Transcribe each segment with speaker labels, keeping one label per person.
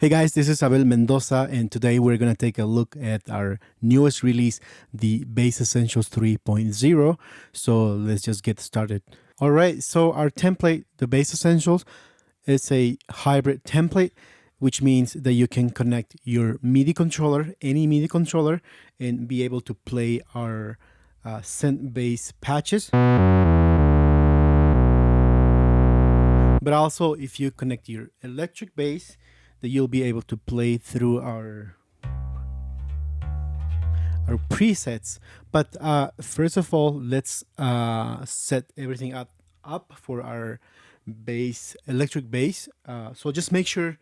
Speaker 1: Hey guys, this is Abel Mendoza, and today we're going to take a look at our newest release, the Bass Essentials 3.0. So let's just get started. All right, so our template, the Bass Essentials, is a hybrid template, which means that you can connect your MIDI controller, any MIDI controller, and be able to play our synth bass patches. But also, if you connect your electric bass, that you'll be able to play through our presets. But first of all, let's set everything up for our electric bass. So just make sure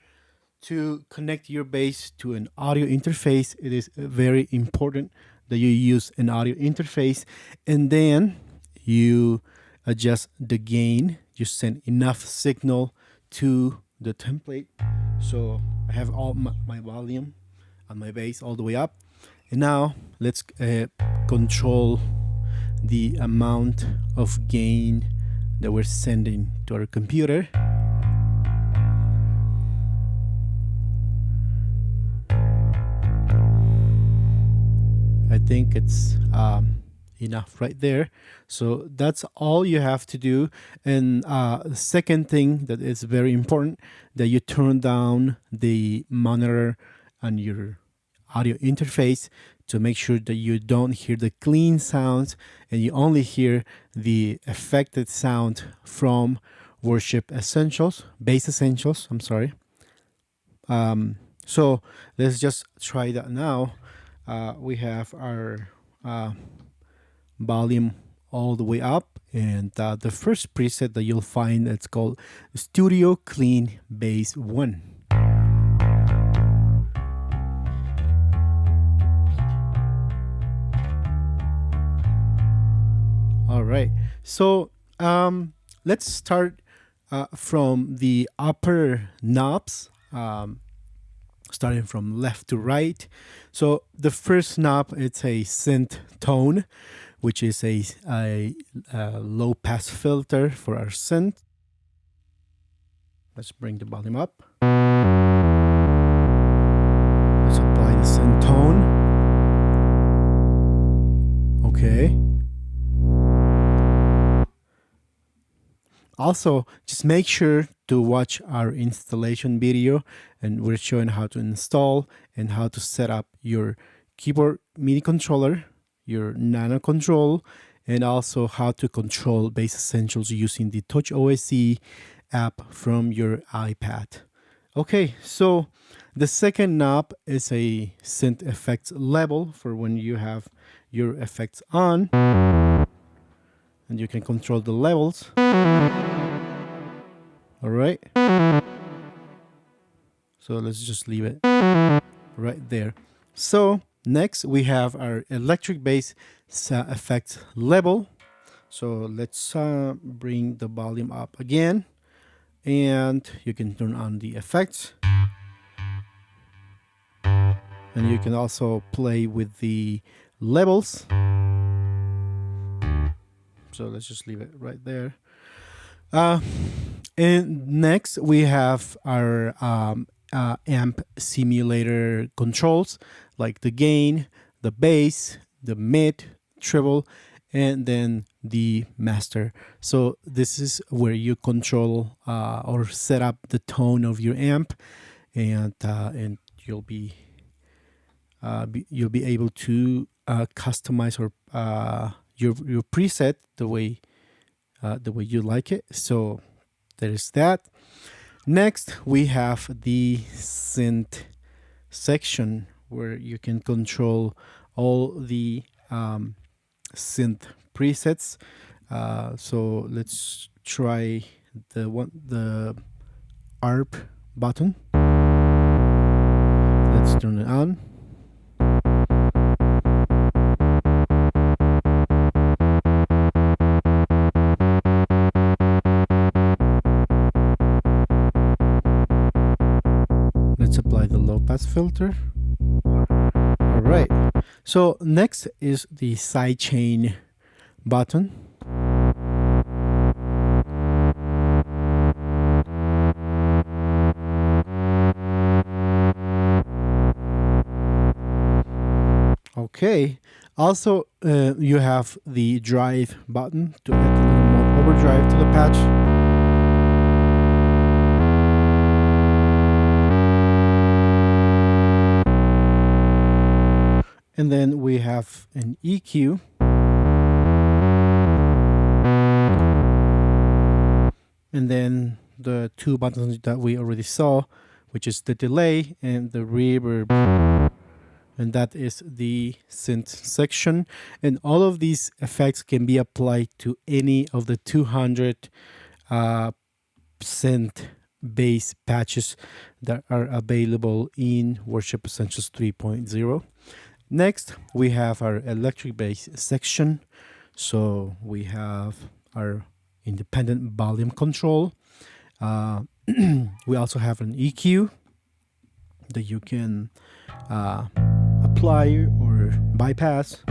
Speaker 1: to connect your bass to an audio interface. It is very important that you use an audio interface, and then you adjust the gain. You send enough signal to the template. So I have all my volume on my bass all the way up, and now let's control the amount of gain that we're sending to our computer. I think it's enough right there. So that's all you have to do. And the second thing that is very important, that you turn down the monitor on your audio interface to make sure that you don't hear the clean sounds and you only hear the affected sound from Worship Essentials, Bass Essentials, I'm sorry. So let's just try that now. We have our volume all the way up, and the first preset that you'll find, it's called Studio Clean Bass 1. All right, so let's start from the upper knobs, starting from left to right. So the first knob, it's a synth tone, which is a low pass filter for our synth. Let's bring the volume up. Let's apply the synth tone. Okay. Also, just make sure to watch our installation video, and we're showing how to install and how to set up your keyboard MIDI controller, your nano control, and also how to control Bass Essentials using the Touch OSE app from your iPad. Okay, so the second knob is a synth effects level for when you have your effects on, and you can control the levels. All right, so let's just leave it right there. So next we have our electric bass effects level. So let's bring the volume up again, and you can turn on the effects, and you can also play with the levels. So let's just leave it right there. And next we have our amp simulator controls, like the gain, the bass, the mid, treble, and then the master. So this is where you control or set up the tone of your amp, and you'll be able to customize or your preset the way you like it. So there is that. Next, we have the synth section, where you can control all the synth presets. So let's try the ARP button. Let's turn it on. Let's apply the low pass filter. All right, so next is the sidechain button. Okay. Also, you have the drive button to add a little more overdrive to the patch. And then we have an EQ. And then the two buttons that we already saw, which is the delay and the reverb. And that is the synth section. And all of these effects can be applied to any of the 200 synth bass patches that are available in Worship Essentials 3.0. Next, we have our electric bass section. So we have our independent volume control. We also have an EQ that you can apply or bypass.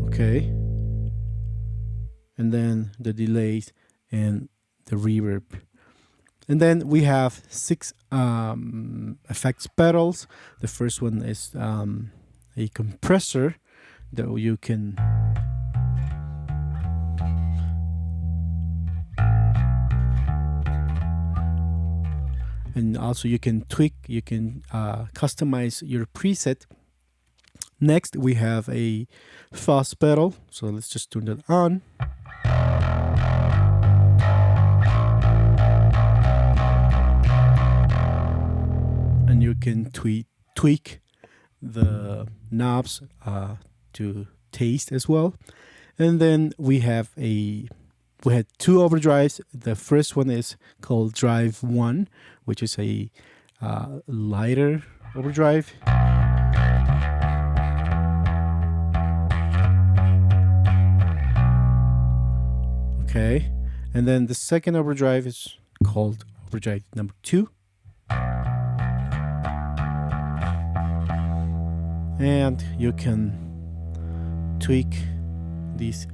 Speaker 1: Okay. And then the delays and the reverb. And then we have 6 effects pedals. The first one is a compressor that you can and also you can tweak, you can customize your preset. Next, we have a fuzz pedal. So let's just turn that on. And you can tweak the knobs to taste as well. And then we had 2 overdrives. The first one is called Drive 1, which is a lighter overdrive. Okay, and then the second overdrive is called overdrive number 2. And you can tweak these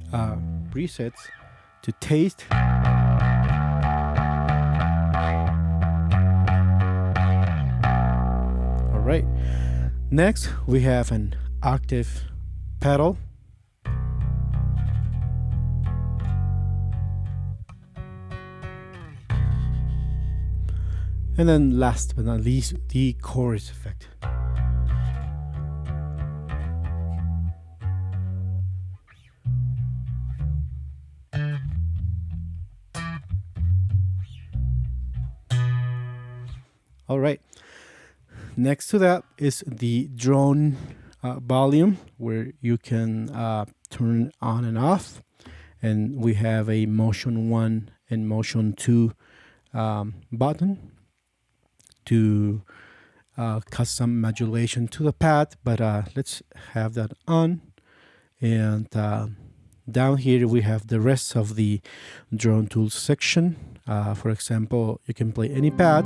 Speaker 1: presets to taste. All right. Next, we have an octave pedal. And then last but not least, the chorus effect. All right. Next to that is the drone volume, where you can turn on and off. And we have a motion 1 and motion 2 button to custom modulation to the pad. But let's have that on. And down here we have the rest of the drone tools section. For example, you can play any pad.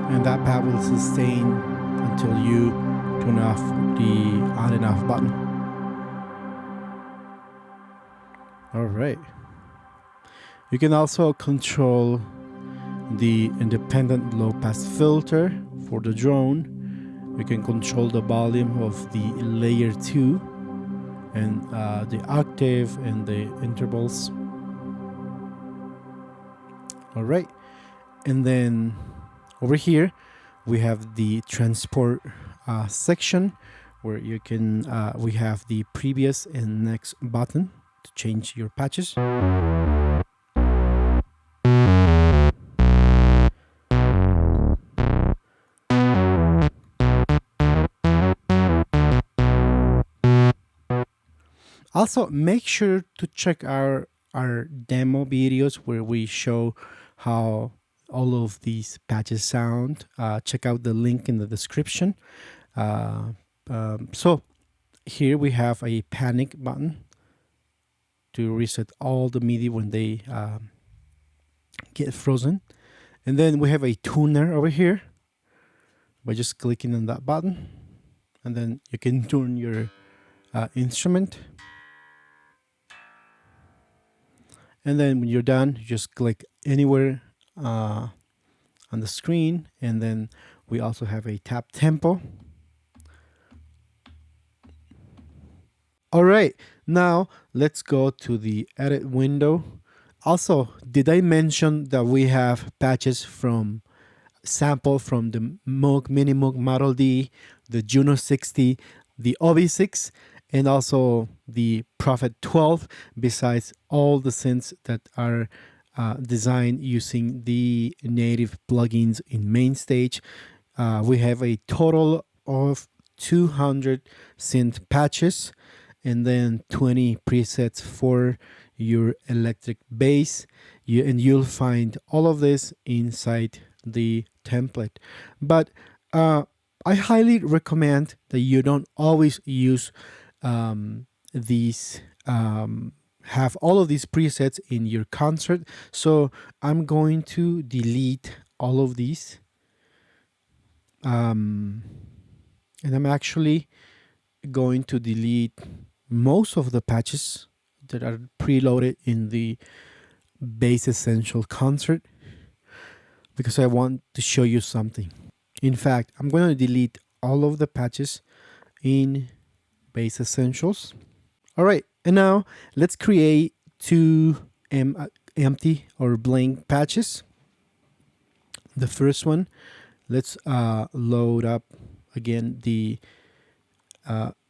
Speaker 1: And that pad will sustain until you turn off the on and off button. All right. You can also control the independent low pass filter for the drone. You can control the volume of the layer 2 and the octave and the intervals. All right. And then over here, we have the transport section, where you can we have the previous and next button to change your patches. Also, make sure to check our demo videos where we show how all of these patches sound. Check out the link in the description. So here we have a panic button to reset all the MIDI when they get frozen. And then we have a tuner over here by just clicking on that button. and then you can turn your instrument. And then when you're done, you just click anywhere on the screen, and then we also have a tap tempo. All right, now let's go to the edit window. Also, did I mention that we have patches from sample from the Moog Mini Moog Model D, the Juno 60, the OV6, and also the Prophet 12, besides all the synths that are designed using the native plugins in MainStage. We have a total of 200 synth patches, and then 20 presets for your electric bass. And you'll find all of this inside the template. But I highly recommend that you don't always use these have all of these presets in your concert. So I'm going to delete all of these, and I'm actually going to delete most of the patches that are preloaded in the Bass Essential concert, because I want to show you something. In fact, I'm going to delete all of the patches in Bass Essentials. All right, and now let's create two empty or blank patches. The first one, let's load up again the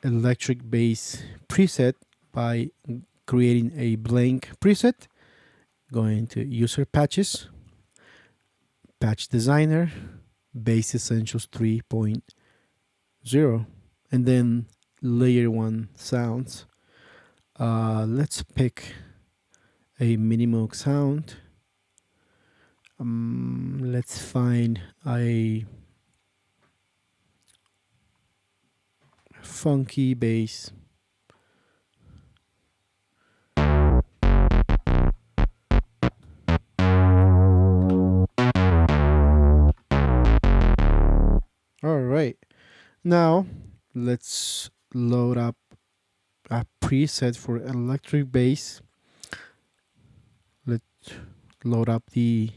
Speaker 1: electric bass preset by creating a blank preset. Going to user patches, patch designer, Bass Essentials 3.0, and then layer 1 sounds. Let's pick a Mini Moog sound. Let's find a funky bass. All right, now let's load up a preset for electric bass. Let's load up the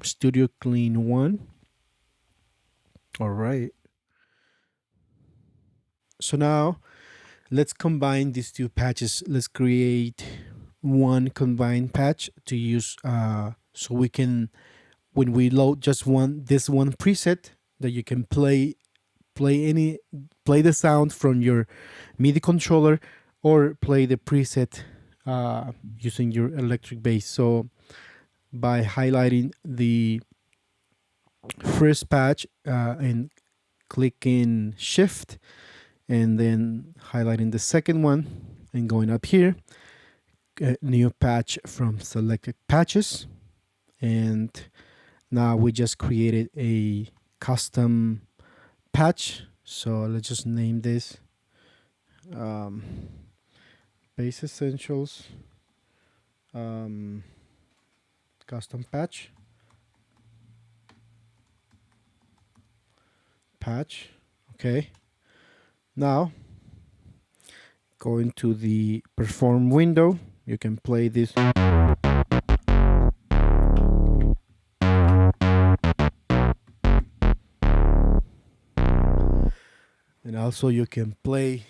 Speaker 1: Studio Clean 1. All right, so now let's combine these two patches. Let's create one combined patch to use so we can, when we load just this one preset, that you can play the sound from your MIDI controller or play the preset using your electric bass. So by highlighting the first patch and clicking shift, and then highlighting the second one and going up here, new patch from selected patches, and now we just created a custom patch. So let's just name this Bass Essentials custom patch. Okay, now go into the perform window. You can play this. And also you can play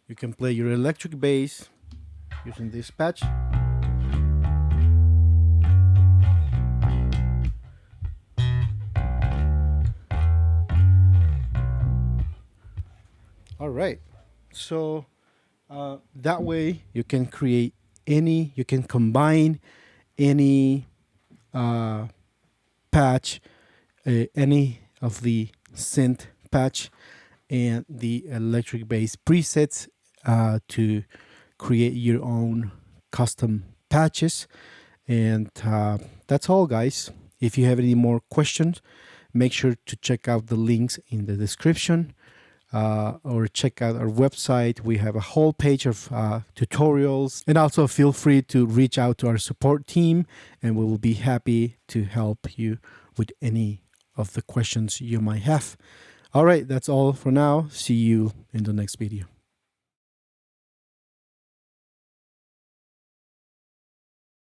Speaker 1: your electric bass using this patch. All right, so that way you can create you can combine any patch, any of the synth patch and the electric bass presets to create your own custom patches. And that's all, guys. If you have any more questions, make sure to check out the links in the description. Or check out our website. We have a whole page of tutorials, and also feel free to reach out to our support team, and we will be happy to help you with any of the questions you might have. All right, that's all for now. See you in the next video.